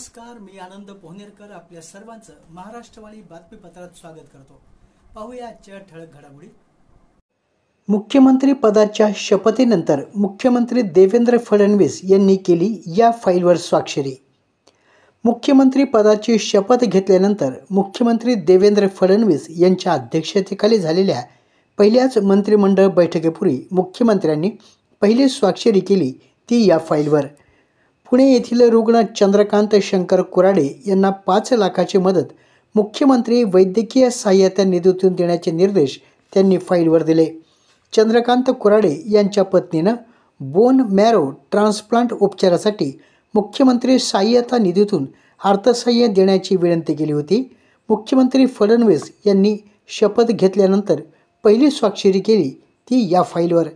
नमस्कार, मी आनंद पोहनेरकर आपल्या सर्वांचं महाराष्ट्रवाणी बातमीपत्रात स्वागत करतो। पाहूया आजच्या ठळक घडामोडी। मुख्यमंत्री पदाच्या शपथीनंतर मुख्यमंत्री देवेंद्र फडणवीस यांनी केली या फाईलवर स्वाक्षरी। मुख्यमंत्री पदाची शपथ घेतल्यानंतर मुख्यमंत्री देवेंद्र फडणवीस यांच्या अध्यक्षतेखाली झालेल्या पहिल्याच मंत्रिमंडळ बैठकीपूर्वी मुख्यमंत्र्यांनी पहिली स्वाक्षरी केली ती या फाईलवर। पुणे येथील रुग्ण चंद्रकांत शंकर कुराडे यांना 5 लाखाची मदत मुख्यमंत्री वैद्यकीय सहाय्यता निधीतून देण्याचे निर्देश त्यांनी फाईलवर दिले। चंद्रकांत कुराडे यांच्या पत्नीनं बोन मॅरो ट्रान्सप्लांट उपचारासाठी मुख्यमंत्री सहाय्यता निधीतून अर्थसहाय्य देण्याची विनंती केली होती। मुख्यमंत्री फडणवीस यांनी शपथ घेतल्यानंतर पहिली स्वाक्षरी केली ती या फाईलवर।